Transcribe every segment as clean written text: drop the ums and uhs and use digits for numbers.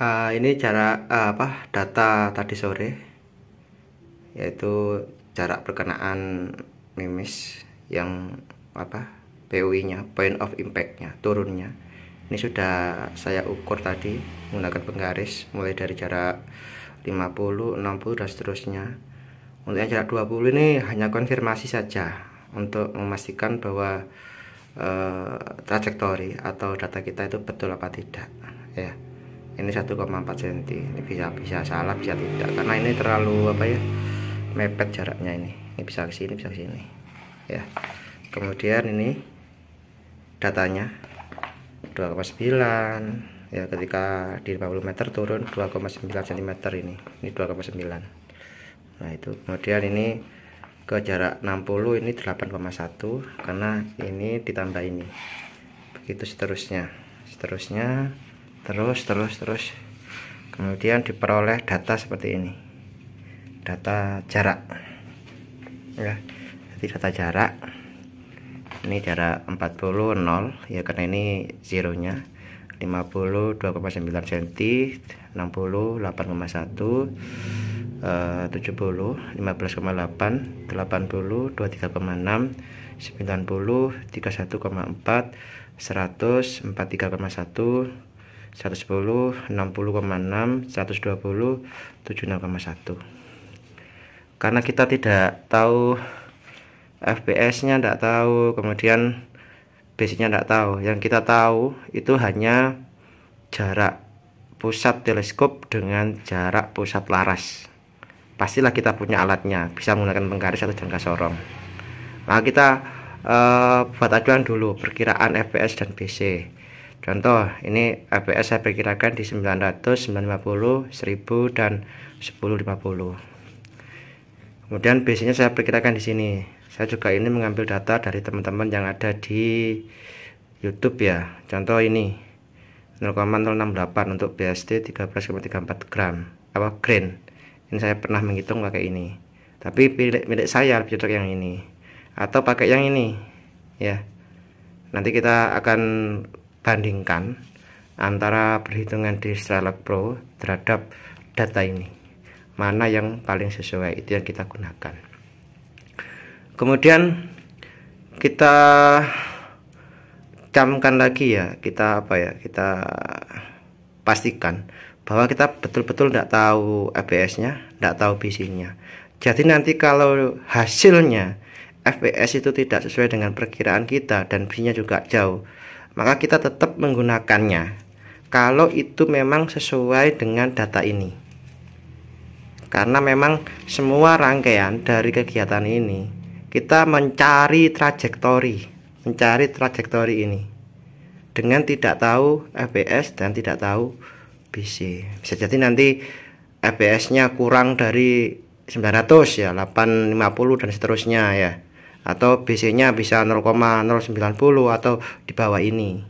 Ini jarak data tadi sore, yaitu jarak perkenaan mimis yang POI-nya, point of impact-nya, turunnya. Ini sudah saya ukur tadi menggunakan penggaris mulai dari jarak 50, 60 dan seterusnya. Untuk yang jarak 20 ini hanya konfirmasi saja untuk memastikan bahwa trajektori atau data kita itu betul apa tidak ya. Ini 1,4 cm. Ini bisa salah, bisa tidak, karena ini terlalu mepet jaraknya. Ini bisa ke sini, bisa ke sini ya. Kemudian ini datanya 2,9 ya, ketika di 50 meter turun 2,9 cm. Ini 2,9. Nah itu. Kemudian ini ke jarak 60 ini 8,1, karena ini ditambah ini. Begitu seterusnya terus. Kemudian diperoleh data seperti ini, data jarak ya. Jadi data jarak ini jarak 40 0 ya, karena ini zeronya. 50 2,9 cm, 60 8,1, 70 15,8, 80 23,6, 90 31,4, 100 43,1, 110 60,6, 120 76,1. Karena kita tidak tahu FPS-nya, tidak tahu, kemudian base-nya tidak tahu. Yang kita tahu itu hanya jarak pusat teleskop dengan jarak pusat laras. Pastilah kita punya alatnya, bisa menggunakan penggaris atau jangka sorong. Nah kita buat acuan dulu perkiraan FPS dan BC. Contoh, ini FPS saya perkirakan di 900, 950, 1000 dan 1050. Kemudian BC-nya saya perkirakan di sini. Saya juga ini mengambil data dari teman-teman yang ada di YouTube ya. Contoh ini 0,068 untuk BSD 13,34 gram grain. Ini saya pernah menghitung pakai ini. Tapi milik saya lebih cocok yang ini, atau pakai yang ini ya. Nanti kita akan bandingkan antara perhitungan di Stralog Pro terhadap data ini, mana yang paling sesuai, itu yang kita gunakan. Kemudian kita camkan lagi ya, kita pastikan bahwa kita betul-betul tidak tahu FPS-nya, tidak tahu BC-nya. Jadi nanti kalau hasilnya FPS itu tidak sesuai dengan perkiraan kita dan BC-nya juga jauh, maka kita tetap menggunakannya kalau itu memang sesuai dengan data ini. Karena memang semua rangkaian dari kegiatan ini kita mencari trajektori ini dengan tidak tahu FPS dan tidak tahu BC. Bisa jadi nanti FPS-nya kurang dari 900 ya, 850 dan seterusnya ya. Atau BC-nya bisa 0,090 atau di bawah ini.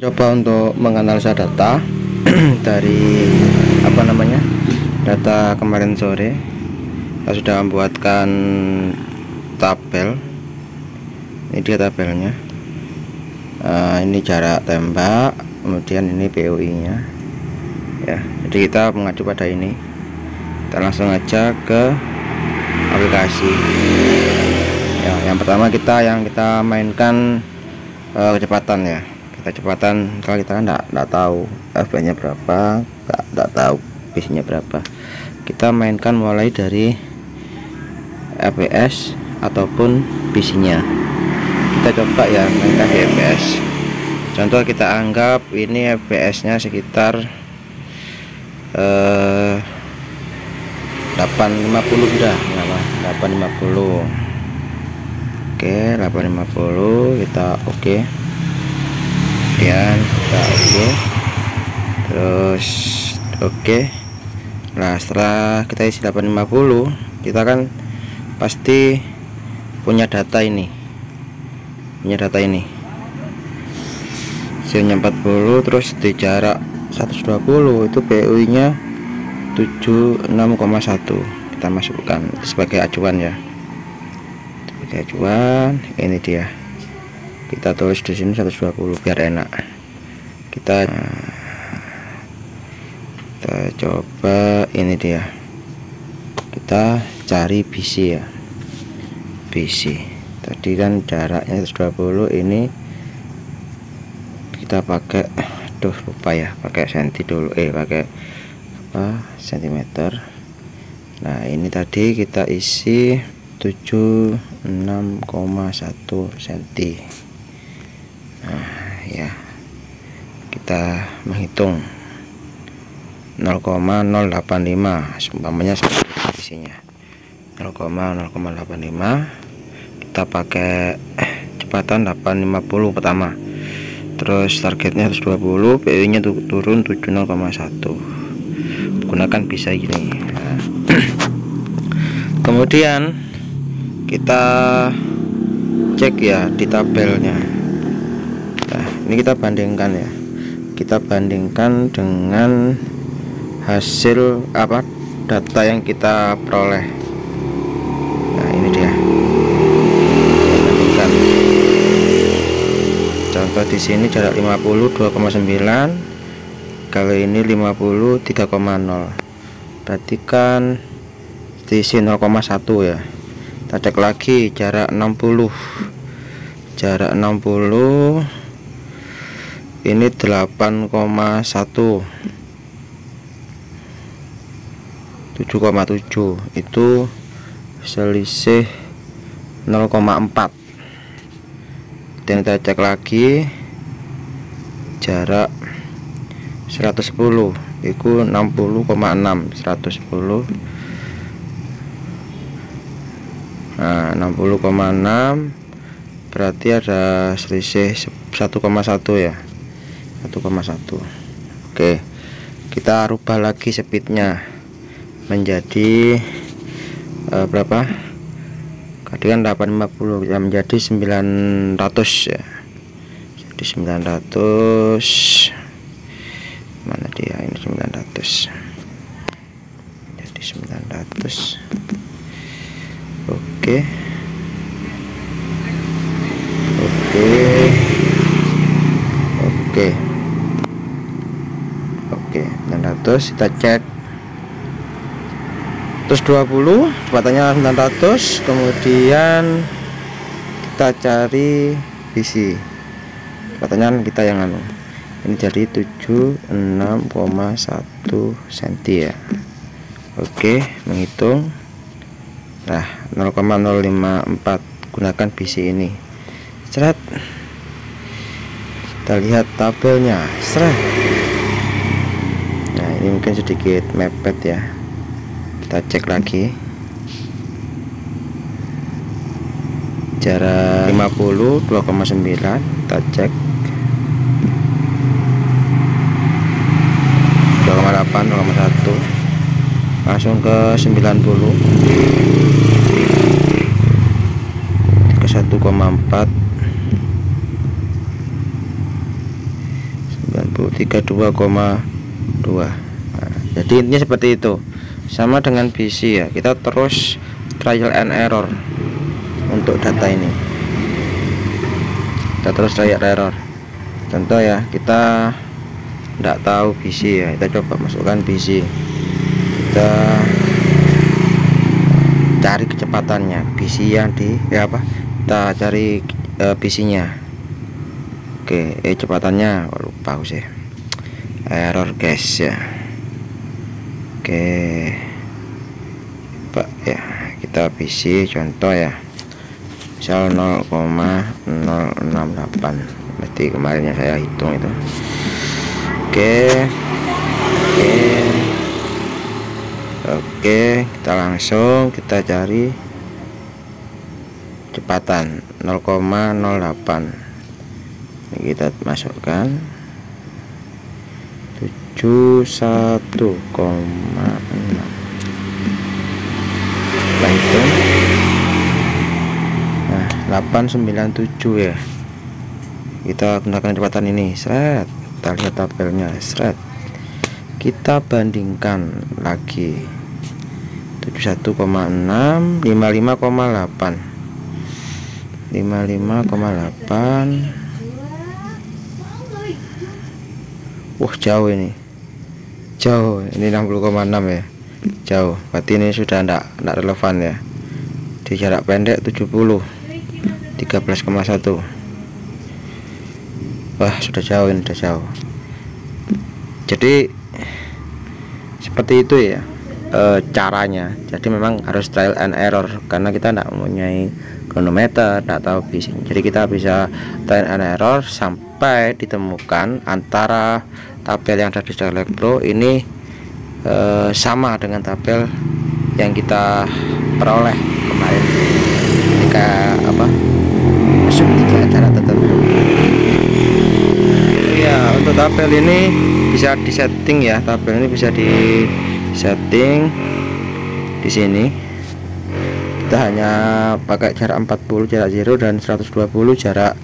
Coba untuk menganalisa data dari data kemarin sore. Saya sudah membuatkan tabel. Ini dia tabelnya. Ini jarak tembak, kemudian ini POI-nya ya. Jadi kita mengacu pada ini. Kita langsung aja ke aplikasi ya. Yang pertama kita mainkan kecepatan ya. Kecepatan, kalau kita kan enggak tahu FPS-nya berapa, enggak tahu BC-nya berapa. Kita mainkan mulai dari FPS ataupun BC-nya. Kita coba ya mainkan di FPS. Contoh kita anggap ini FPS-nya sekitar 850 sudah, 850. Oke, 850 kita oke. Kemudian kita oke. Terus oke. Nah, setelah kita isi 850, kita kan pasti punya data ini. Hasilnya 40, terus di jarak 120 itu POI-nya 76,1. Kita masukkan sebagai acuan ya. Sebagai acuan, ini dia kita tulis di sini 120 biar enak. Kita coba, ini dia, kita cari BC ya. BC tadi kan jaraknya 120, ini kita pakai, lupa ya, pakai senti dulu, pakai apa, sentimeter. Nah ini tadi kita isi 76,1 cm. Nah ya, kita menghitung 0,085, umpamanya isinya 0,085. kita pakai kecepatan 850 pertama, terus targetnya 120, PU nya turun 70,1. gunakan bisa gini. Nah, kemudian kita cek ya di tabelnya. Nah ini kita bandingkan ya, kita bandingkan dengan hasil apa, data yang kita peroleh. Nah ini dia, kita bandingkan. Contoh di sini jarak 50 2,9, kalau ini 50 3,0, berarti kan selisih 0,1 ya. Kita cek lagi jarak 60, ini 8,1, 7,7, itu selisih 0,4. dan kita cek lagi jarak 110, itu 60,6, 110. Nah 60,6 berarti ada selisih 1,1 ya, 1,1. Oke, kita rubah lagi speednya menjadi berapa, tadi kan 850, kita menjadi 900 ya, jadi 900, mana dia, ini 900, jadi 900. Oke, oke, 900. Kita cek 120, kecepatannya 900. Kemudian kita cari BC, kecepatannya kita yang ini jadi 76,1 cm ya. Oke, menghitung. Nah 0,054, gunakan BC ini. Seret, kita lihat tabelnya. Seret. Nah ini mungkin sedikit mepet ya, kita cek lagi. Jarak 50 2,9, kita cek 2,8, 2,1, langsung ke 90, ke 1,4, 93, 2,2. Nah, jadi intinya seperti itu, sama dengan BC ya. Kita terus trial and error untuk data ini, kita terus trial error. Contoh ya, kita tidak tahu BC ya, kita coba masukkan BC, kita cari kecepatannya, BC yang di apa, kita cari BC nya. Oke, kecepatannya lupa sih, error guys ya. Oke Pak ya, kita BC contoh ya, misal 0,068, berarti kemarinnya saya hitung itu. Oke, kita langsung kita cari kecepatan 0,08. Ini kita masukkan 71,6. Nah itu, nah 897 ya. Kita gunakan kecepatan ini. Seret, kita lihat tabelnya. Seret, kita bandingkan lagi 71,6, 55,8. 55,8. Jauh ini. Jauh, ini 60,6 ya. Jauh. Berarti ini sudah enggak relevan ya. Di jarak pendek 70. 13,1. Wah, sudah jauh ini, sudah jauh. Jadi seperti itu ya caranya. Jadi memang harus trial and error karena kita tidak mempunyai kronometer, tidak tahu bisnya. Jadi kita bisa trial and error sampai ditemukan antara tabel yang ada di Starlight Pro ini sama dengan tabel yang kita peroleh kemarin ketika masuk di jarak tertentu. Ya, untuk tabel ini bisa disetting ya. Tabel ini bisa di setting di sini. Kita hanya pakai jarak 40 jarak 0 dan 120 jarak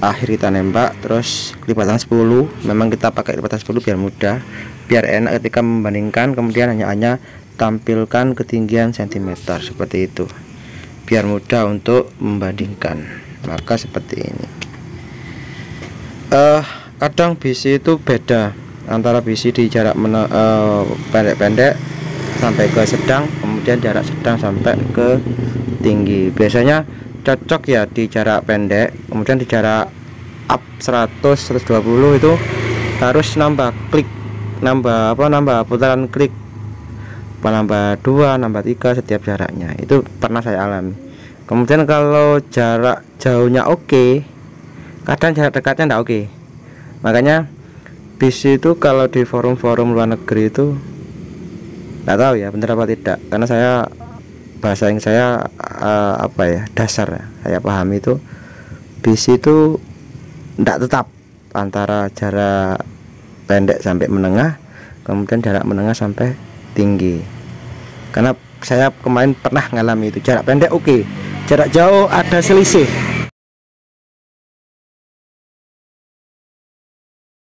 akhir kita nembak, terus kelipatan 10. Memang kita pakai kelipatan 10 biar mudah, biar enak ketika membandingkan. Kemudian hanya tampilkan ketinggian cm seperti itu, biar mudah untuk membandingkan. Maka seperti ini. Kadang BC itu beda antara BC di jarak pendek-pendek sampai ke sedang, kemudian jarak sedang sampai ke tinggi. Biasanya cocok ya di jarak pendek, kemudian di jarak up 100 120 itu harus nambah klik, nambah putaran klik, nambah 2 nambah 3 setiap jaraknya. Itu pernah saya alami. Kemudian kalau jarak jauhnya oke, kadang jarak dekatnya enggak oke. Makanya BC itu kalau di forum-forum luar negeri itu nggak tahu ya benar apa tidak, karena bahasa yang saya dasar ya, saya pahami itu BC itu tidak tetap antara jarak pendek sampai menengah, kemudian jarak menengah sampai tinggi. Karena saya kemarin pernah ngalami itu, jarak pendek oke, jarak jauh ada selisih.